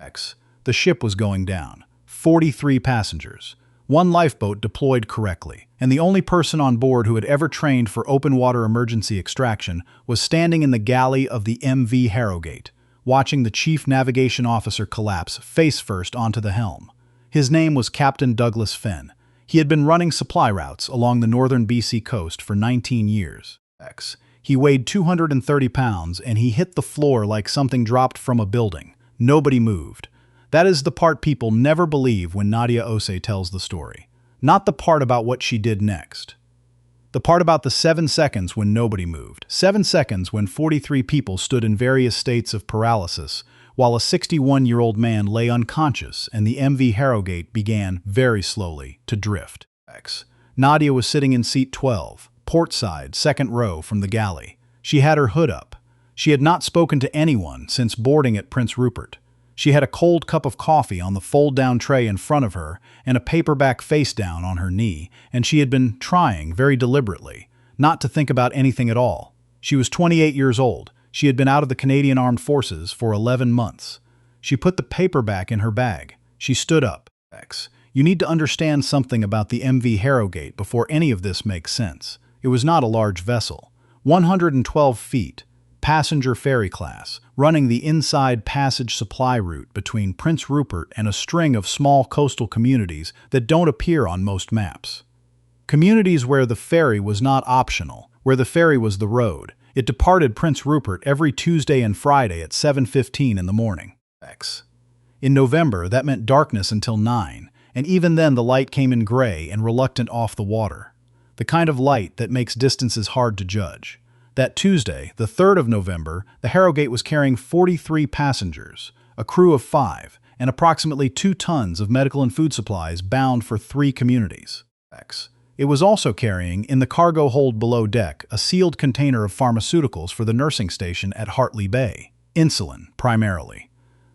The ship was going down. 43 passengers. One lifeboat deployed correctly, and the only person on board who had ever trained for open water emergency extraction was standing in the galley of the MV Harrogate, watching the chief navigation officer collapse face first onto the helm. His name was Captain Douglas Fenn. He had been running supply routes along the northern BC coast for 19 years. He weighed 230 pounds, and he hit the floor like something dropped from a building. Nobody moved. That is the part people never believe when Nadia Ose tells the story. Not the part about what she did next. The part about the 7 seconds when nobody moved. 7 seconds when 43 people stood in various states of paralysis, while a 61-year-old man lay unconscious and the MV Harrogate began, very slowly, to drift. Nadia was sitting in seat 12, port side, second row from the galley. She had her hood up. She had not spoken to anyone since boarding at Prince Rupert. She had a cold cup of coffee on the fold-down tray in front of her and a paperback face down on her knee, and she had been trying, very deliberately, not to think about anything at all. She was 28 years old. She had been out of the Canadian Armed Forces for 11 months. She put the paperback in her bag. She stood up. You need to understand something about the MV Harrogate before any of this makes sense. It was not a large vessel. 112 feet. Passenger ferry class, running the inside passage supply route between Prince Rupert and a string of small coastal communities that don't appear on most maps. Communities where the ferry was not optional, where the ferry was the road. It departed Prince Rupert every Tuesday and Friday at 7:15 in the morning. In November, that meant darkness until 9, and even then the light came in gray and reluctant off the water. The kind of light that makes distances hard to judge. That Tuesday, the 3rd of November, the Harrogate was carrying 43 passengers, a crew of 5, and approximately 2 tons of medical and food supplies bound for 3 communities. It was also carrying, in the cargo hold below deck, a sealed container of pharmaceuticals for the nursing station at Hartley Bay. Insulin, primarily.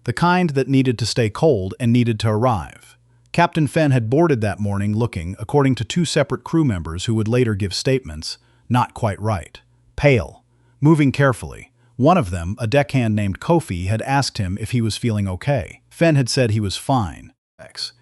The kind that needed to stay cold and needed to arrive. Captain Fenn had boarded that morning looking, according to 2 separate crew members who would later give statements, not quite right. Pale, moving carefully. One of them, a deckhand named Kofi, had asked him if he was feeling okay. Fenn had said he was fine.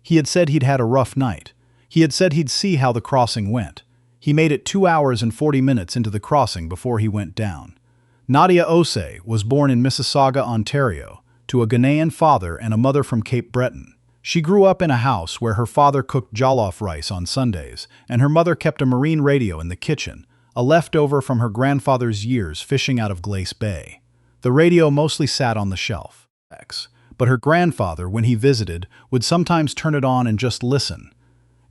He had said he'd had a rough night. He had said he'd see how the crossing went. He made it 2 hours and 40 minutes into the crossing before he went down. Nadia Ose was born in Mississauga, Ontario, to a Ghanaian father and a mother from Cape Breton. She grew up in a house where her father cooked jollof rice on Sundays, and her mother kept a marine radio in the kitchen, a leftover from her grandfather's years fishing out of Glace Bay. The radio mostly sat on the shelf. But her grandfather, when he visited, would sometimes turn it on and just listen.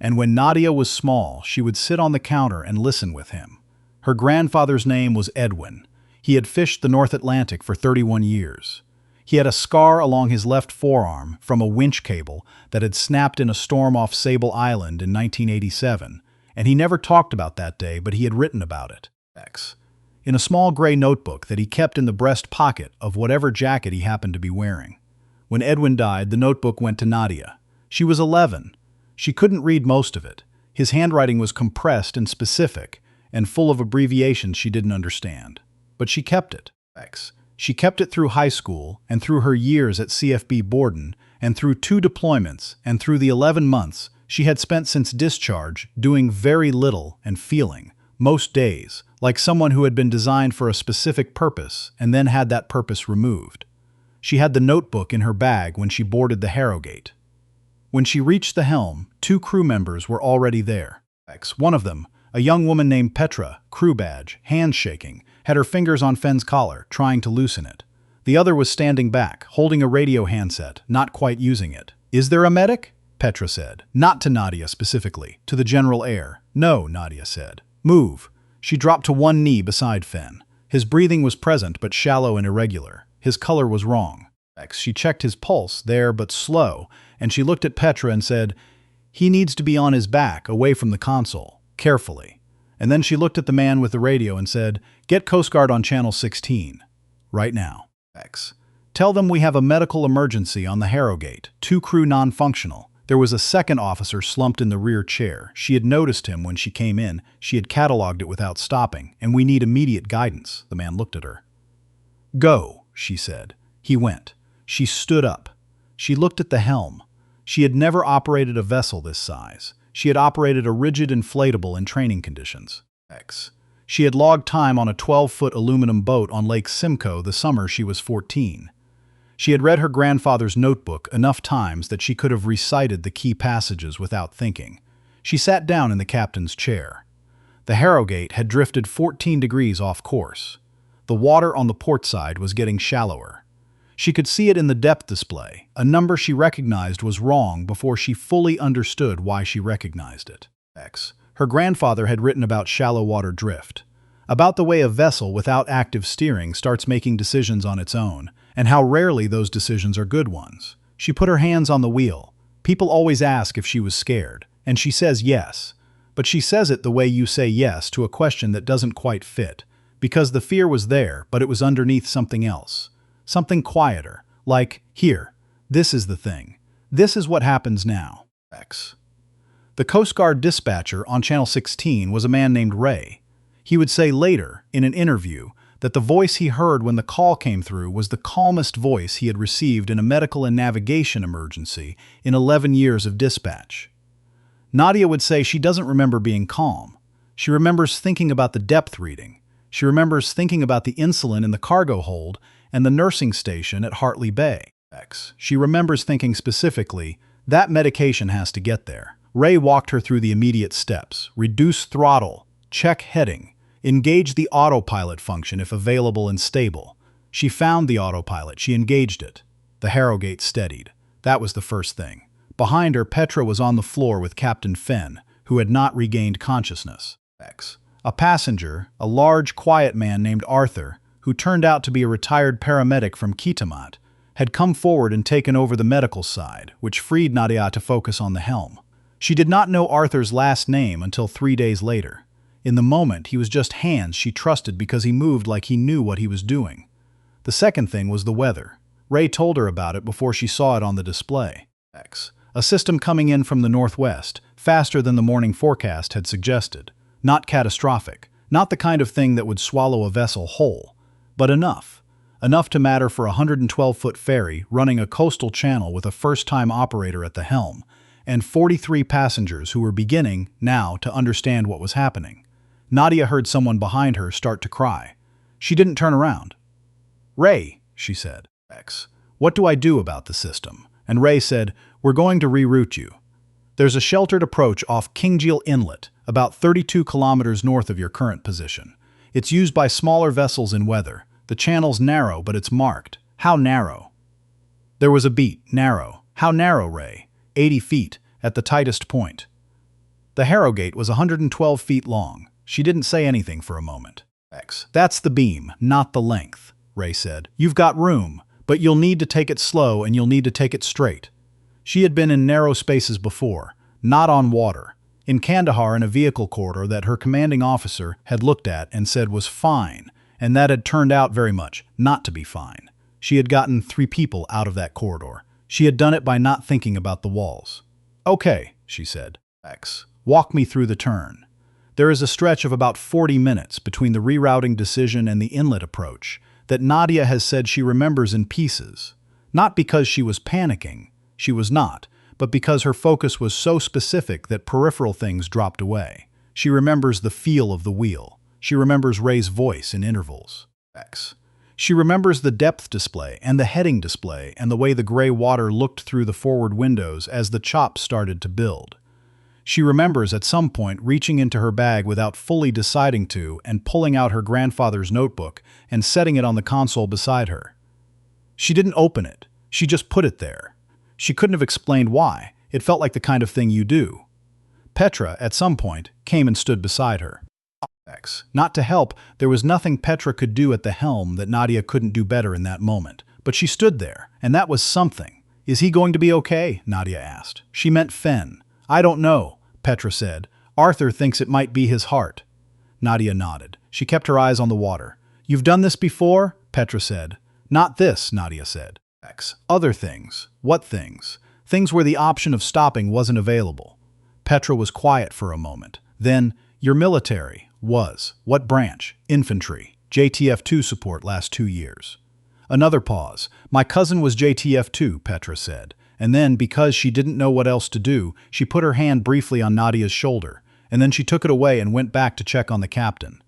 And when Nadia was small, she would sit on the counter and listen with him. Her grandfather's name was Edwin. He had fished the North Atlantic for 31 years. He had a scar along his left forearm from a winch cable that had snapped in a storm off Sable Island in 1987, and he never talked about that day, but he had written about it. In a small gray notebook that he kept in the breast pocket of whatever jacket he happened to be wearing. When Edwin died, the notebook went to Nadia. She was 11. She couldn't read most of it. His handwriting was compressed and specific, and full of abbreviations she didn't understand. But she kept it. She kept it through high school, and through her years at CFB Borden, and through 2 deployments, and through the 11 months she had spent since discharge doing very little and feeling, most days, like someone who had been designed for a specific purpose and then had that purpose removed. She had the notebook in her bag when she boarded the Harrogate. When she reached the helm, 2 crew members were already there. One of them, a young woman named Petra, crew badge, hands shaking, had her fingers on Fenn's collar, trying to loosen it. The other was standing back, holding a radio handset, not quite using it. "Is there a medic?" Petra said. Not to Nadia specifically, to the general air. "No," Nadia said. "Move." She dropped to one knee beside Fenn. His breathing was present but shallow and irregular. His color was wrong. She checked his pulse, there but slow, and she looked at Petra and said, "He needs to be on his back, away from the console, carefully." And then she looked at the man with the radio and said, "Get Coast Guard on Channel 16. Right now. Tell them we have a medical emergency on the Harrogate, 2 crew non-functional." There was a second officer slumped in the rear chair. She had noticed him when she came in. She had cataloged it without stopping, and we need immediate guidance. The man looked at her. "Go," she said. He went. She stood up. She looked at the helm. She had never operated a vessel this size. She had operated a rigid inflatable in training conditions. She had logged time on a 12-foot aluminum boat on Lake Simcoe the summer she was 14. She had read her grandfather's notebook enough times that she could have recited the key passages without thinking. She sat down in the captain's chair. The Harrogate had drifted 14 degrees off course. The water on the port side was getting shallower. She could see it in the depth display. A number she recognized was wrong before she fully understood why she recognized it. Her grandfather had written about shallow water drift, about the way a vessel without active steering starts making decisions on its own, and how rarely those decisions are good ones. She put her hands on the wheel. People always ask if she was scared, and she says yes. But she says it the way you say yes to a question that doesn't quite fit, because the fear was there, but it was underneath something else. Something quieter, like, here, this is the thing. This is what happens now. The Coast Guard dispatcher on Channel 16 was a man named Ray. He would say later, in an interview, that the voice he heard when the call came through was the calmest voice he had received in a medical and navigation emergency in 11 years of dispatch. Nadia would say she doesn't remember being calm. She remembers thinking about the depth reading. She remembers thinking about the insulin in the cargo hold and the nursing station at Hartley Bay. She remembers thinking specifically, that medication has to get there. Ray walked her through the immediate steps. Reduce throttle, check heading, engage the autopilot function if available and stable. She found the autopilot. She engaged it. The Harrogate steadied. That was the first thing. Behind her, Petra was on the floor with Captain Fenn, who had not regained consciousness. A passenger, a large, quiet man named Arthur, who turned out to be a retired paramedic from Kitimat, had come forward and taken over the medical side, which freed Nadia to focus on the helm. She did not know Arthur's last name until 3 days later. In the moment, he was just hands she trusted because he moved like he knew what he was doing. The second thing was the weather. Ray told her about it before she saw it on the display. A system coming in from the northwest, faster than the morning forecast had suggested. Not catastrophic, not the kind of thing that would swallow a vessel whole, but enough. Enough to matter for a 112-foot ferry running a coastal channel with a first-time operator at the helm, and 43 passengers who were beginning, now, to understand what was happening. Nadia heard someone behind her start to cry. She didn't turn around. "Ray," she said. "What do I do about the system?" And Ray said, "We're going to reroute you. There's a sheltered approach off Kingjeel Inlet, about 32 kilometers north of your current position. It's used by smaller vessels in weather. The channel's narrow, but it's marked. How narrow?" There was a beat. Narrow. How narrow, Ray? 80 feet, at the tightest point. The Harrogate was 112 feet long. She didn't say anything for a moment. "That's the beam, not the length," Ray said. "You've got room, but you'll need to take it slow and you'll need to take it straight." She had been in narrow spaces before, not on water. In Kandahar, in a vehicle corridor that her commanding officer had looked at and said was fine, and that had turned out very much not to be fine. She had gotten 3 people out of that corridor. She had done it by not thinking about the walls. "Okay," she said. "Walk me through the turn." There is a stretch of about 40 minutes between the rerouting decision and the inlet approach that Nadia has said she remembers in pieces. Not because she was panicking, she was not, but because her focus was so specific that peripheral things dropped away. She remembers the feel of the wheel. She remembers Ray's voice in intervals. She remembers the depth display and the heading display and the way the gray water looked through the forward windows as the chop started to build. She remembers at some point reaching into her bag without fully deciding to and pulling out her grandfather's notebook and setting it on the console beside her. She didn't open it. She just put it there. She couldn't have explained why. It felt like the kind of thing you do. Petra, at some point, came and stood beside her. Not to help, there was nothing Petra could do at the helm that Nadia couldn't do better in that moment. But she stood there, and that was something. "Is he going to be okay?" Nadia asked. She meant Fenn. "I don't know," Petra said. "Arthur thinks it might be his heart." Nadia nodded. She kept her eyes on the water. "You've done this before?" Petra said. "Not this," Nadia said. "Other things." "What things?" "Things where the option of stopping wasn't available." Petra was quiet for a moment. Then, "You're military." "Was." "What branch?" "Infantry. JTF-2 support last 2 years." Another pause. My cousin was JTF too, Petra said. And then, because she didn't know what else to do, she put her hand briefly on Nadia's shoulder, and then she took it away and went back to check on the captain.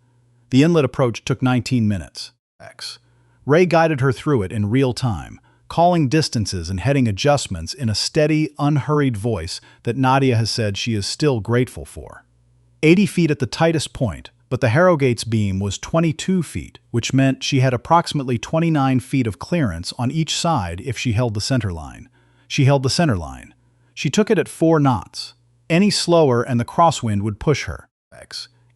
The inlet approach took 19 minutes. Ray guided her through it in real time, calling distances and heading adjustments in a steady, unhurried voice that Nadia has said she is still grateful for. 80 feet at the tightest point, but the Harrogate's beam was 22 feet, which meant she had approximately 29 feet of clearance on each side if she held the center line. She held the center line. She took it at 4 knots. Any slower and the crosswind would push her.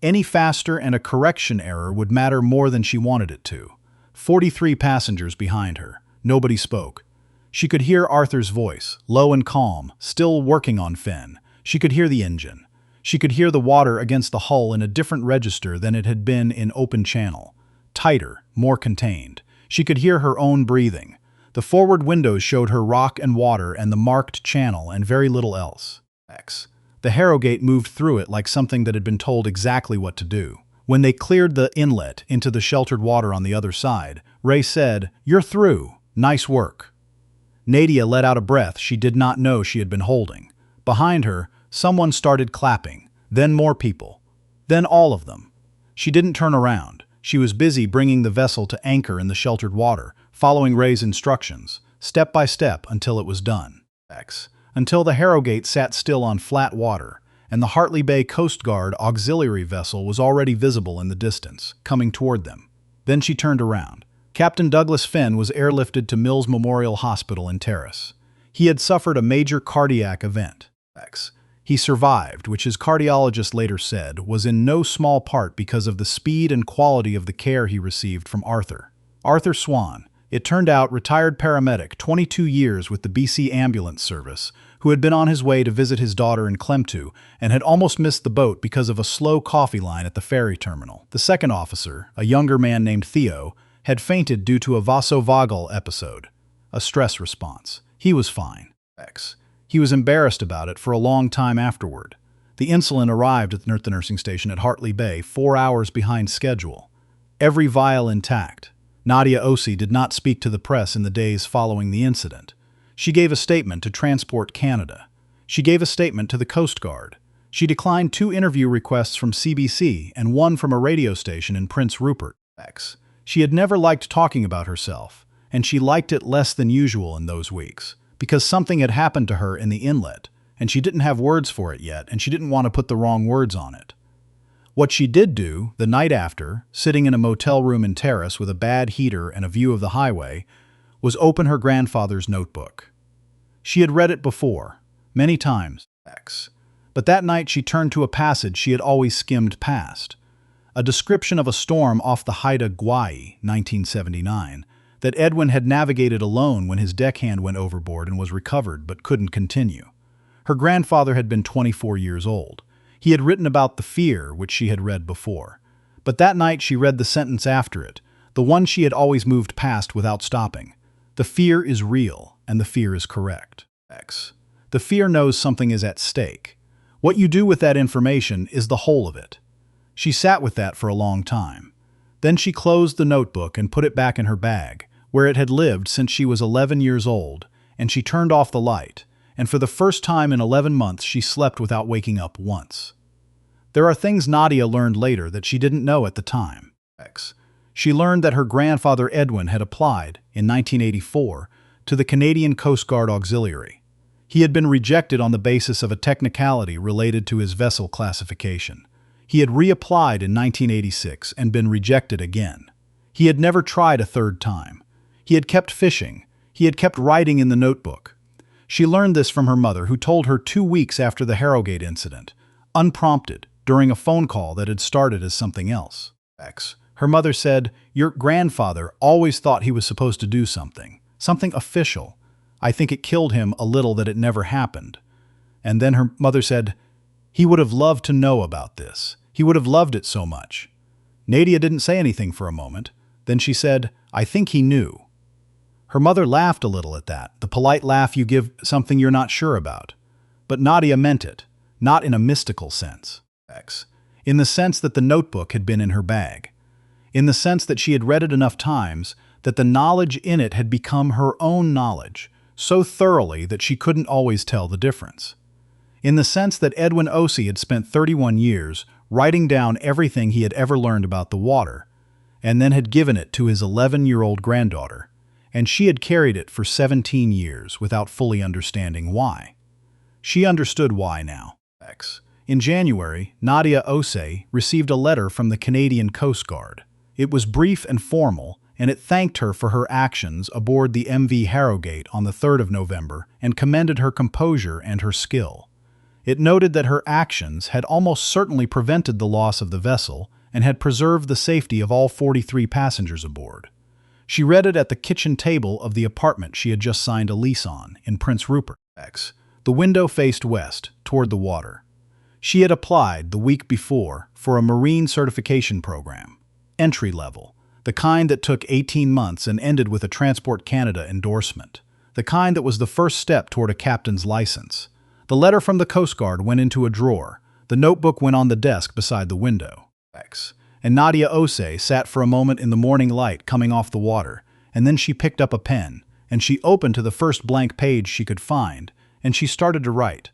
Any faster and a correction error would matter more than she wanted it to. 43 passengers behind her. Nobody spoke. She could hear Arthur's voice, low and calm, still working on Finn. She could hear the engine. She could hear the water against the hull in a different register than it had been in open channel. Tighter, more contained. She could hear her own breathing. The forward windows showed her rock and water and the marked channel and very little else. The Harrogate moved through it like something that had been told exactly what to do. When they cleared the inlet into the sheltered water on the other side, Ray said, "You're through. Nice work." Nadia let out a breath she did not know she had been holding. Behind her, someone started clapping, then more people, then all of them. She didn't turn around. She was busy bringing the vessel to anchor in the sheltered water, following Ray's instructions, step by step until it was done. Until the Harrogate sat still on flat water, and the Hartley Bay Coast Guard auxiliary vessel was already visible in the distance, coming toward them. Then she turned around. Captain Douglas Finn was airlifted to Mills Memorial Hospital in Terrace. He had suffered a major cardiac event. He survived, which his cardiologist later said was in no small part because of the speed and quality of the care he received from Arthur. Arthur Swan, it turned out retired paramedic, 22 years with the BC Ambulance Service, who had been on his way to visit his daughter in Klemtu and had almost missed the boat because of a slow coffee line at the ferry terminal. The second officer, a younger man named Theo, had fainted due to a vasovagal episode, a stress response. He was fine. He was embarrassed about it for a long time afterward. The insulin arrived at the nursing station at Hartley Bay 4 hours behind schedule. Every vial intact. Nadia Osi did not speak to the press in the days following the incident. She gave a statement to Transport Canada. She gave a statement to the Coast Guard. She declined 2 interview requests from CBC and 1 from a radio station in Prince Rupert. She had never liked talking about herself, and she liked it less than usual in those weeks, because something had happened to her in the inlet, and she didn't have words for it yet, and she didn't want to put the wrong words on it. What she did do, the night after, sitting in a motel room in Terrace with a bad heater and a view of the highway, was open her grandfather's notebook. She had read it before, many times, but that night she turned to a passage she had always skimmed past, a description of a storm off the Haida Gwaii, 1979, that Edwin had navigated alone when his deckhand went overboard and was recovered but couldn't continue. Her grandfather had been 24 years old. He had written about the fear, which she had read before. But that night she read the sentence after it, the one she had always moved past without stopping. The fear is real, and the fear is correct. The fear knows something is at stake. What you do with that information is the whole of it. She sat with that for a long time. Then she closed the notebook and put it back in her bag, where it had lived since she was 11 years old, and she turned off the light, and for the first time in 11 months she slept without waking up once. There are things Nadia learned later that she didn't know at the time. She learned that her grandfather Edwin had applied, in 1984, to the Canadian Coast Guard Auxiliary. He had been rejected on the basis of a technicality related to his vessel classification. He had reapplied in 1986 and been rejected again. He had never tried a third time. He had kept fishing. He had kept writing in the notebook. She learned this from her mother, who told her 2 weeks after the Harrogate incident, unprompted, during a phone call that had started as something else. Her mother said, "Your grandfather always thought he was supposed to do something official. I think it killed him a little that it never happened." And then her mother said, "He would have loved to know about this. He would have loved it so much." Nadia didn't say anything for a moment. Then she said, "I think he knew." Her mother laughed a little at that, the polite laugh you give something you're not sure about. But Nadia meant it, not in a mystical sense. In the sense that the notebook had been in her bag. In the sense that she had read it enough times that the knowledge in it had become her own knowledge, so thoroughly that she couldn't always tell the difference. In the sense that Edwin Osei had spent 31 years writing down everything he had ever learned about the water, and then had given it to his 11-year-old granddaughter, and she had carried it for 17 years without fully understanding why. She understood why now. In January, Nadia Osei received a letter from the Canadian Coast Guard. It was brief and formal, and it thanked her for her actions aboard the MV Harrogate on the 3rd of November and commended her composure and her skill. It noted that her actions had almost certainly prevented the loss of the vessel and had preserved the safety of all 43 passengers aboard. She read it at the kitchen table of the apartment she had just signed a lease on in Prince Rupert. The window faced west, toward the water. She had applied, the week before, for a marine certification program, entry level, the kind that took 18 months and ended with a Transport Canada endorsement, the kind that was the first step toward a captain's license. The letter from the Coast Guard went into a drawer. The notebook went on the desk beside the window. And Nadia Osei sat for a moment in the morning light coming off the water, and then she picked up a pen, and she opened to the first blank page she could find, and she started to write.